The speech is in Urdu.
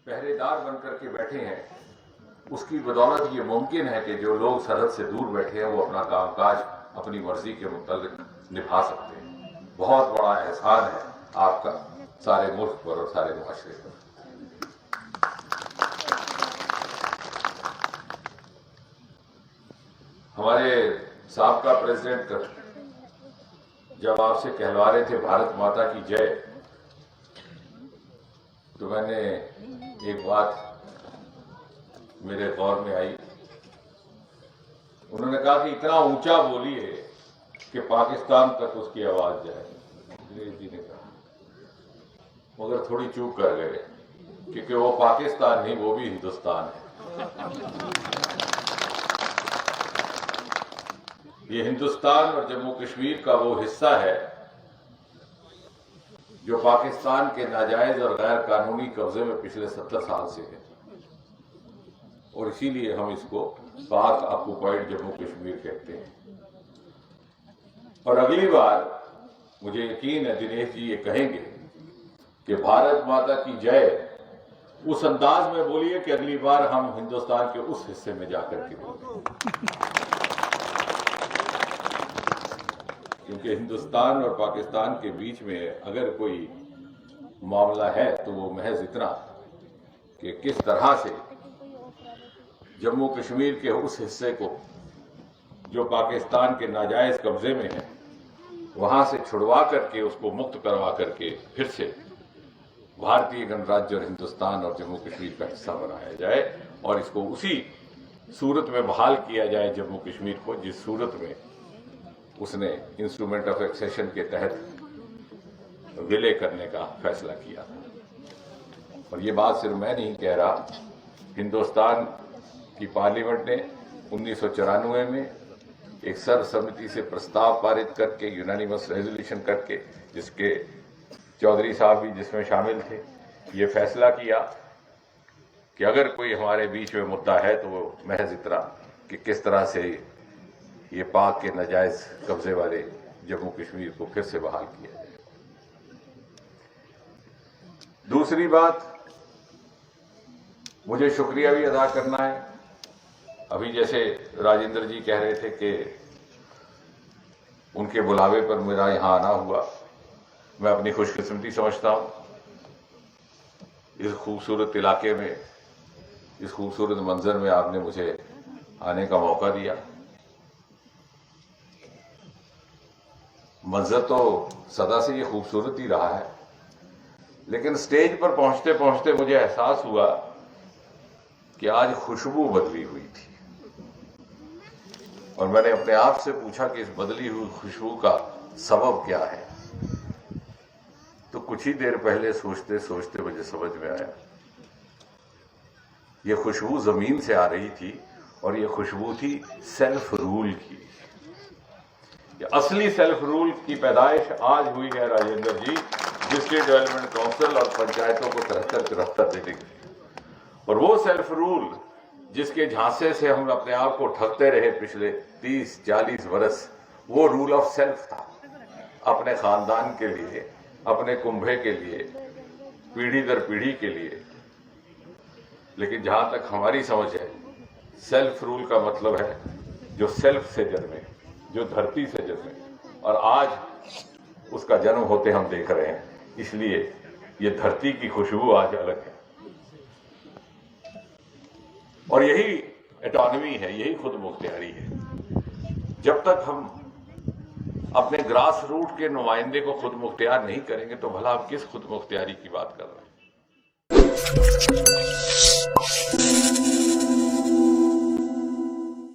پہرے دار بن کر کے بیٹھے ہیں، اس کی بدولت یہ ممکن ہے کہ جو لوگ سرحد سے دور بیٹھے ہیں وہ اپنا کام کاج اپنی مرضی کے متعلق نبھا سکتے ہیں۔ بہت بڑا احسان ہے آپ کا سارے ملک پر اور سارے معاشرے پر۔ ہمارے سابقہ پریزیڈنٹ جب آپ سے کہلوا رہے تھے بھارت ماتا کی جے، تو میں نے ایک بات میرے غور میں آئی۔ انہوں نے کہا کہ اتنا اونچا بولیے کہ پاکستان تک اس کی آواز جائے۔ انگریز جی نے کہا، مگر تھوڑی چوک کر گئے، کیونکہ وہ پاکستان نہیں، وہ بھی ہندوستان ہے۔ یہ ہندوستان اور جموں کشمیر کا وہ حصہ ہے جو پاکستان کے ناجائز اور غیر قانونی قبضے میں پچھلے 70 سال سے ہے، اور اسی لیے ہم اس کو پاک آکوپائڈ جموں کشمیر کہتے ہیں۔ اور اگلی بار مجھے یقین ہے دنیش جی یہ کہیں گے کہ بھارت ماتا کی جے اس انداز میں بولیے کہ اگلی بار ہم ہندوستان کے اس حصے میں جا کر کے بولیں، کیونکہ ہندوستان اور پاکستان کے بیچ میں اگر کوئی معاملہ ہے تو وہ محض اتنا کہ کس طرح سے جموں کشمیر کے اس حصے کو جو پاکستان کے ناجائز قبضے میں ہے وہاں سے چھڑوا کر کے اس کو مکت کروا کر کے پھر سے بھارتی گنراجیہ اور ہندوستان اور جموں کشمیر کا حصہ بنایا جائے، اور اس کو اسی صورت میں بحال کیا جائے جموں کشمیر کو جس صورت میں اس نے انسٹرومنٹ آف ایکسیشن کے تحت ولے کرنے کا فیصلہ کیا تھا۔ اور یہ بات صرف میں نہیں کہہ رہا، ہندوستان کی پارلیمنٹ نے 1994 میں ایک سرسمتی سے پرستاو پارت کر کے یونانیمس ریزولوشن کر کے، جس کے چودھری صاحب بھی جس میں شامل تھے، یہ فیصلہ کیا کہ اگر کوئی ہمارے بیچ میں مدعا ہے تو وہ محض اتنا کہ کس طرح سے یہ پاک کے ناجائز قبضے والے جموں کشمیر کو پھر سے بحال کیا جائے۔ دوسری بات، مجھے شکریہ بھی ادا کرنا ہے۔ ابھی جیسے راجندر جی کہہ رہے تھے کہ ان کے بلاوے پر میرا یہاں آنا ہوا، میں اپنی خوش قسمتی سمجھتا ہوں اس خوبصورت علاقے میں، اس خوبصورت منظر میں آپ نے مجھے آنے کا موقع دیا۔ منظر تو سدا سے یہ خوبصورت ہی رہا ہے، لیکن سٹیج پر پہنچتے پہنچتے مجھے احساس ہوا کہ آج خوشبو بدلی ہوئی تھی، اور میں نے اپنے آپ سے پوچھا کہ اس بدلی ہوئی خوشبو کا سبب کیا ہے، تو کچھ ہی دیر پہلے سوچتے سوچتے مجھے سمجھ میں آیا یہ خوشبو زمین سے آ رہی تھی، اور یہ خوشبو تھی سیلف رول کی۔ اصلی سیلف رول کی پیدائش آج ہوئی ہے راجندر جی، ڈسٹرکٹ ڈیولپمنٹ کونسل اور پنچایتوں کو 73 دینے کی، اور وہ سیلف رول جس کے جھانسے سے ہم اپنے آپ کو ٹھگتے رہے پچھلے 30-40 برس، وہ رول آف سیلف تھا، اپنے خاندان کے لیے، اپنے کنبے کے لیے، پیڑھی در پیڑھی کے لیے۔ لیکن جہاں تک ہماری سمجھ ہے، سیلف رول کا مطلب ہے جو سیلف سے جنمے، جو دھرتی سے جنمے، اور آج اس کا جنم ہوتے ہم دیکھ رہے ہیں، اس لیے یہ دھرتی کی خوشبو آج الگ ہے۔ اور یہی اٹانومی ہے، یہی خود مختاری ہے۔ جب تک ہم اپنے گراس روٹ کے نمائندے کو خود مختار نہیں کریں گے تو بھلا ہم کس خود مختاری کی بات کر رہے ہیں؟